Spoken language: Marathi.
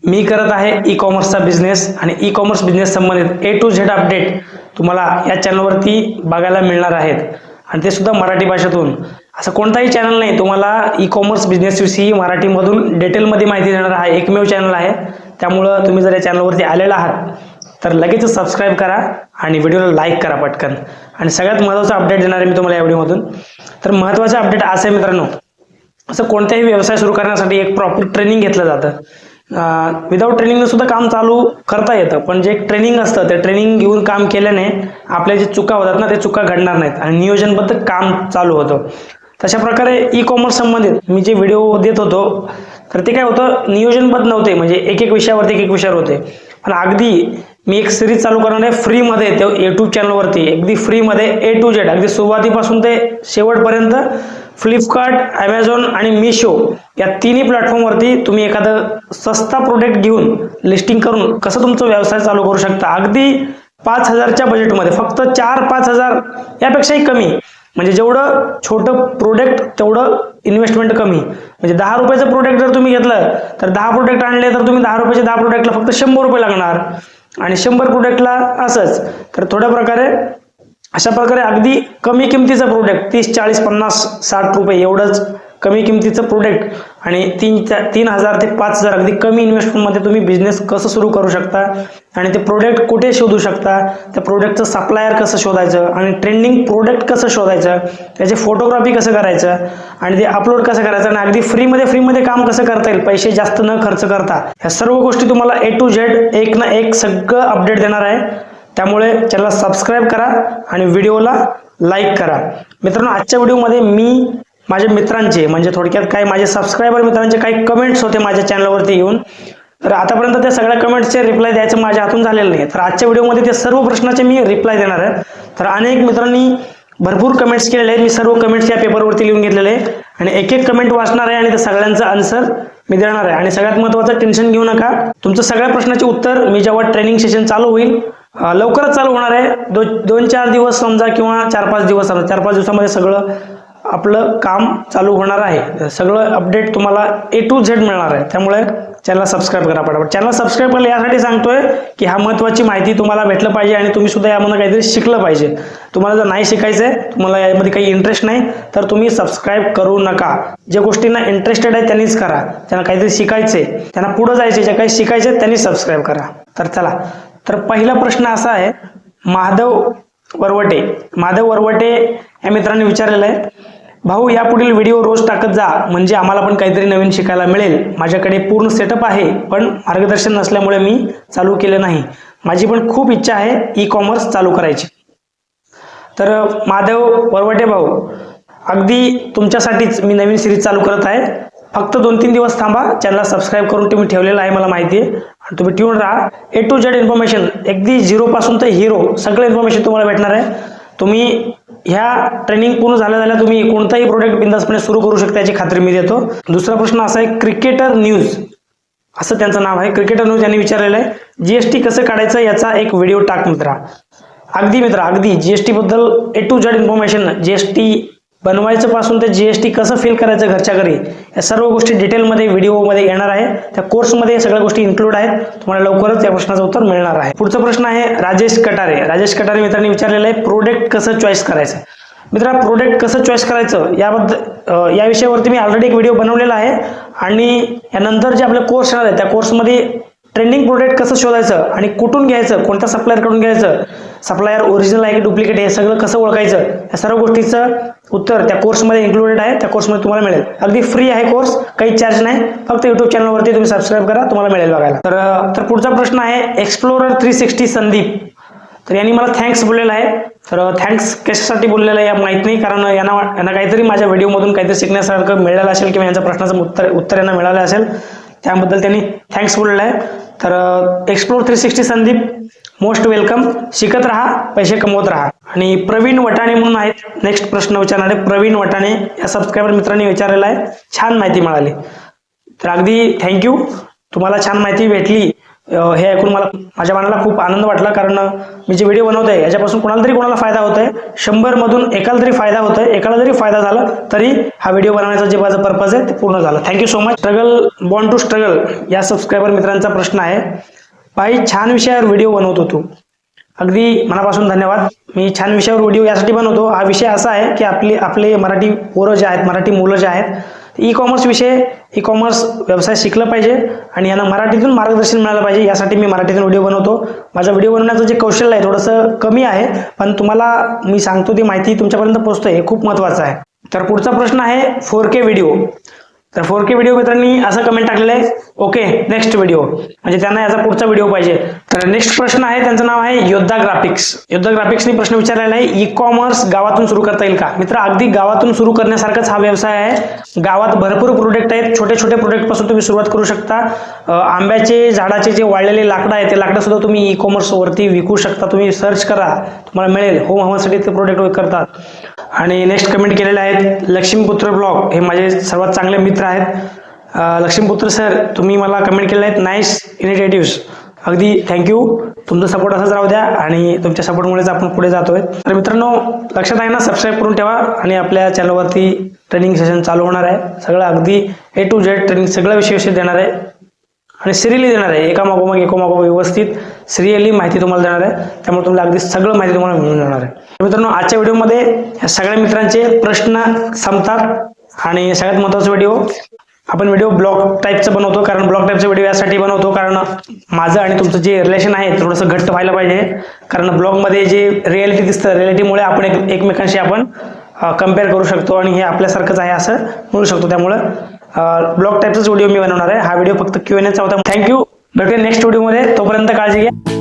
मी करत आहे ई कॉमर्सचा बिझनेस आणि ई कॉमर्स बिझनेस संबंधित ए टू झेड अपडेट तुम्हाला या चॅनलवरती बघायला मिळणार आहेत आणि ते सुद्धा मराठी भाषेतून। असं कोणताही चॅनल नाही तुम्हाला ई कॉमर्स बिझनेस विषयी मराठीमधून डिटेलमध्ये माहिती देणारा हा एकमेव चॅनल आहे। त्यामुळे तुम्ही जर या चॅनलवरती आलेला आहात तर लगेच सबस्क्राइब करा आणि व्हिडिओला लाईक करा पटकन। आणि सगळ्यात महत्त्वाचा अपडेट देणार आहे मी तुम्हाला या व्हिडिओमधून। तर महत्त्वाचा अपडेट असा आहे मित्रांनो, असं कोणताही व्यवसाय सुरू करण्यासाठी एक प्रॉपर ट्रेनिंग घेतलं जातं। विदाउट ट्रेनिंग सुद्धा काम चालू करता येतं, पण जे ट्रेनिंग असतं ते ट्रेनिंग घेऊन काम केल्याने आपल्या जे चुका होतात ना ते चुका घडणार नाहीत आणि नियोजनबद्ध काम चालू होतं। तशा प्रकारे ई कॉमर्स संबंधित मी जे व्हिडिओ देत होतो तर ते काय होतं, नियोजनबद्ध नव्हते, म्हणजे एक विषयावरती एक विषयावर होते। पण अगदी मी एक सिरीज चालू करणार आहे फ्रीमध्ये, ते यूट्यूब चॅनलवरती अगदी फ्रीमध्ये ए टू झेड अगदी सुरुवातीपासून ते शेवटपर्यंत फ्लिपकार्ट, ॲमेझॉन आणि मीशो या तिन्ही प्लॅटफॉर्मवरती तुम्ही एखादं सस्ता प्रोडक्ट घेऊन लिस्टिंग करून कसं तुमचा व्यवसाय चालू करू शकता अगदी 5,000च्या बजेटमध्ये, फक्त 4-5 हजार यापेक्षाही कमी। म्हणजे जेवढं छोटं प्रोडक्ट तेवढं इन्व्हेस्टमेंट कमी। म्हणजे 10 रुपयाचं प्रोडक्ट जर तुम्ही घेतलं तर 10 प्रोडक्ट आणले तर तुम्ही 10 रुपयाचे 10 प्रोडक्टला फक्त 100 रुपये लागणार आणि 100 प्रोडक्टला असंच। तर थोड्या प्रकारे अशा प्रकारे अगदी कमी किमतीचं प्रोडक्ट 30, 40, 50, 60 रुपये एवढंच कमी किमतीचं प्रोडक्ट आणि 3,000 ते 5,000 अगदी कमी इन्व्हेस्टमेंटमध्ये तुम्ही बिझनेस कसं सुरू करू शकता आणि ते प्रोडक्ट कुठे शोधू शकता, त्या प्रोडक्टचं सप्लायर कसं शोधायचं आणि ट्रेंडिंग प्रोडक्ट कसं शोधायचं, त्याचे फोटोग्राफी कसं करायचं आणि ते अपलोड कसं करायचं आणि अगदी फ्रीमध्ये काम कसं करता येईल पैसे जास्त न खर्च करता, ह्या सर्व गोष्टी तुम्हाला ए टू झेड एक ना एक सगळं अपडेट देणार आहे। त्यामुळे चॅनलला सबस्क्राइब करा आणि व्हिडिओला लाईक करा। मित्रांनो, आजच्या व्हिडिओमध्ये मी माझ्या मित्रांचे म्हणजे थोडक्यात काय माझे सबस्क्रायबर मित्रांचे काही कमेंट्स होते माझ्या चॅनलवरती येऊन, तर आतापर्यंत त्या सगळ्या कमेंट्सचे रिप्लाय द्यायचं माझ्या हातून झालेलं नाही। तर आजच्या व्हिडिओमध्ये ते सर्व प्रश्नाचे मी रिप्लाय देणार आहे। तर अनेक मित्रांनी भरपूर कमेंट्स केलेले आहेत, मी सर्व कमेंट्स या पेपरवरती लिहून घेतलेले आहे आणि एक कमेंट वाचणार आहे आणि त्या सगळ्यांचं आन्सर मी देणार आहे। आणि सगळ्यात महत्त्वाचं, टेन्शन घेऊ नका, तुमचं सगळ्या प्रश्नाचे उत्तर मी जेव्हा ट्रेनिंग सेशन चालू होईल लवकरच चालू होणार आहे, 2-4 दिवस समजा किंवा 4-5 दिवस, 4-5 दिवसामध्ये सगळं आपलं काम चालू होणार आहे। सगळं अपडेट तुम्हाला ए टू झेड मिळणार आहे। त्यामुळे चॅनलला सबस्क्राइब करा पटापट। चॅनल सबस्क्राइब करायला यासाठी सांगतोय की हा महत्त्वाची माहिती तुम्हाला भेटलं पाहिजे आणि तुम्ही सुद्धा यामधून काहीतरी शिकलं पाहिजे। तुम्हाला जर नाही शिकायचं आहे, तुम्हाला यामध्ये काही इंटरेस्ट नाही तर तुम्ही सबस्क्राइब करू नका। ज्या गोष्टींना इंटरेस्टेड आहे त्यांनीच करा, त्यांना काहीतरी शिकायचंय, त्यांना पुढे जायचे, जे काही शिकायचे त्यांनी सबस्क्राइब करा। तर चला, तर पहिला प्रश्न असा आहे, माधव वरवटे या मित्रांनी विचारलेला आहे, भाऊ यापुढील व्हिडिओ रोज टाकत जा म्हणजे आम्हाला पण काहीतरी नवीन शिकायला मिळेल। माझ्याकडे पूर्ण सेटअप आहे पण मार्गदर्शन नसल्यामुळे मी चालू केलं नाही। माझी पण खूप इच्छा आहे ई कॉमर्स चालू करायची। तर माधव वरवटे भाऊ, अगदी तुमच्यासाठीच मी नवीन सिरीज चालू करत आहे। फक्त 2-3 दिवस थांबा, चॅनलला सबस्क्राइब करून तुम्ही ठेवलेलं आहे मला माहिती आहे आणि तुम्ही ट्यून राहा। ए टू झेड इन्फॉर्मेशन अगदी 0 पासून ते हिरो सगळं इन्फॉर्मेशन तुम्हाला भेटणार आहे। तुम्ही ह्या ट्रेनिंग पूर्ण झाल्या तुम्ही कोणताही प्रोडक्ट बिंदासपणे सुरू करू शकता याची खात्री मी देतो। दुसरा प्रश्न असा आहे, क्रिकेटर न्यूज असं त्यांचं नाव आहे, क्रिकेटर न्यूज यांनी विचारलेलं आहे, जीएसटी कसं काढायचं याचा एक व्हिडिओ टाक मित्रा। अगदी जीएसटी बद्दल ए टू झेड इन्फॉर्मेशन, जीएसटी बनवायचं पासून ते जीएसटी कसं फिल करायचं घरच्या घरी, या सर्व गोष्टी डिटेलमध्ये व्हिडिओमध्ये येणार आहे। त्या कोर्समध्ये सगळ्या गोष्टी इन्क्लूड आहेत। तुम्हाला लवकरच या प्रश्नाचं उत्तर मिळणार आहे। पुढचा प्रश्न आहे राजेश कटारे मित्रांनी विचारलेलं आहे, प्रोडक्ट कसं चॉईस करायचं। मित्रा, प्रोडक्ट कसं चॉईस करायचं या विषयावरती मी ऑलरेडी एक व्हिडिओ बनवलेला आहे आणि यानंतर जे आपले कोर्स येणार आहे त्या कोर्समध्ये ट्रेंडिंग प्रोडक्ट कसं शोधायचं आणि कुठून घ्यायचं, कोणत्या सप्लायर कडून घ्यायचं, सप्लायर ओरिजिनल आहे की डुप्लिकेट, हे सगळं कसं ओळखायचं, या सर्व गोष्टीचं उत्तर त्या कोर्समध्ये इन्क्लुडेड आहे। त्या कोर्समध्ये तुम्हाला मिळेल, अगदी फ्री आहे कोर्स, काही चार्ज नाही, फक्त यूट्यूब चॅनलवरती तुम्ही सबस्क्राइब करा, तुम्हाला मिळेल बघायला। तर पुढचा प्रश्न आहे एक्सप्लोरर 360 संदीप, तर यांनी मला थँक्स बोललेलं आहे। तर थँक्स कशासाठी बोललेलं आहे या माहीत नाही, कारण यांना काहीतरी माझ्या व्हिडिओमधून काहीतरी शिकण्यासारखं मिळालं असेल किंवा यांच्या प्रश्नाचं उत्तर यांना मिळालं असेल, त्याबद्दल त्यांनी थँक्स बोललेलं आहे। तर एक्सप्लोर 360 संदीप, मोस्ट वेलकम, शिकत राहा, पैसे कमवत राहा। आणि प्रवीण वटाणे म्हणून आहेत नेक्स्ट प्रश्न विचारणारे, प्रवीण वटाणे या सबस्क्रायबर मित्रांनी विचारलेला आहे, छान माहिती मिळाली। तर अगदी थँक्यू, तुम्हाला छान माहिती भेटली हे ऐकून माझ्या मनाला खूप आनंद वाटला, कारण मी जे व्हिडिओ बनवतोय याच्यापासून कोणाला फायदा होतोय, 100 मधून एकाला तरी फायदा होतोय, एकाला जरी फायदा झाला तरी हा व्हिडिओ बनवण्याचा जे माझा पर्पज आहे ते पूर्ण झालं. Thank you so much. Born to struggle या सबस्क्रायबर मित्रांचा प्रश्न आहे, भाई छान विषयावर व्हिडिओ बनवतो तू. अगदी मनापासून धन्यवाद. मी छान विषयावर व्हिडिओ यासाठी बनवतो, हा विषय असा आहे की आपले मराठी पोरं जे आहेत, मराठी मुलं जे आहेत, ई कॉमर्स व्यवसाय शिकलं पाहिजे आणि यांना मराठीतून मार्गदर्शन मिळालं पाहिजे, यासाठी मी मराठीतून व्हिडिओ बनवतो. माझा व्हिडिओ बनवण्याचं जे कौशल्य आहे थोडंसं कमी आहे, पण तुम्हाला मी सांगतो ती माहिती तुमच्यापर्यंत पोहोचते हे खूप महत्त्वाचं आहे. तर पुढचा प्रश्न आहे 4K व्हिडिओ. तर 4K व्हिडिओ मित्रांनी असं कमेंट टाकलेलं आहे, ओके नेक्स्ट व्हिडिओ, म्हणजे त्यांना याचा पुढचा व्हिडिओ पाहिजे. तर नेक्स्ट प्रश्न आहे, त्यांचं नाव आहे योद्धा ग्राफिक्सनी प्रश्न विचारलेला आहे, ई कॉमर्स गावातून सुरू करता येईल का? मित्र, अगदी गावातून सुरू करण्यासारखाच हा व्यवसाय आहे. गावात भरपूर प्रोडक्ट आहेत, छोटे प्रोडक्ट पासून तुम्ही सुरुवात करू शकता. आंब्याचे झाडाचे जे वाळलेले लाकडं आहेत ते लाकडं सुद्धा तुम्ही ई कॉमर्स वरती विकू शकता. तुम्ही सर्च करा, तुम्हाला मिळेल. होम हवासाठी ते प्रोडक्ट करतात. आणि नेक्स्ट कमेंट केलेले आहेत लक्ष्मीपुत्र ब्लॉग, हे माझे सर्वात चांगले मित्र आहेत. लक्ष्मीपुत्र सर, तुम्ही मला कमेंट केले आहेत नाईस इनिशिएटिव्स. अगदी थँक्यू. तुमचा सपोर्ट असाच राहू द्या आणि तुमच्या सपोर्टमुळेच आपण पुढे जातोय. तर मित्रांनो, लक्षात आहे ना, सबस्क्राईब करून ठेवा. आणि आपल्या चॅनलवरती ट्रेनिंग सेशन चालू होणार आहे. सगळं अगदी A to Z ट्रेनिंग सगळ्या विषयी देणार आहे आणि सिरियली देणार आहे, एकामागोमाग व्यवस्थित सिरियली माहिती तुम्हाला देणार आहे. त्यामुळे तुम्हाला अगदी सगळं माहिती तुम्हाला मिळून जाणार आहे. मित्रांनो, आजच्या व्हिडिओमध्ये या सगळ्या मित्रांचे प्रश्न संपतात आणि सगळ्यात महत्त्वाचा आपण व्हिडिओ ब्लॉग टाईपचं बनवतो. कारण ब्लॉग टाईपचा व्हिडिओ यासाठी बनवतो कारण माझं आणि तुमचं जे रिलेशन आहे थोडंसं घट्ट व्हायला पाहिजे. कारण ब्लॉगमध्ये जे रिॲलिटी दिसतं, रिॲलिटीमुळे आपण एकमेकांशी आपण कम्पेअर करू शकतो आणि हे आपल्यासारखंच आहे असं म्हणू शकतो. त्यामुळं ब्लॉग टाईपचाच व्हिडिओ मी बनवणार आहे. हा व्हिडिओ फक्त Q&Aचा होता. थँक्यू. भेटूया नेक्स्ट व्हिडिओमध्ये. तोपर्यंत काळजी घ्या.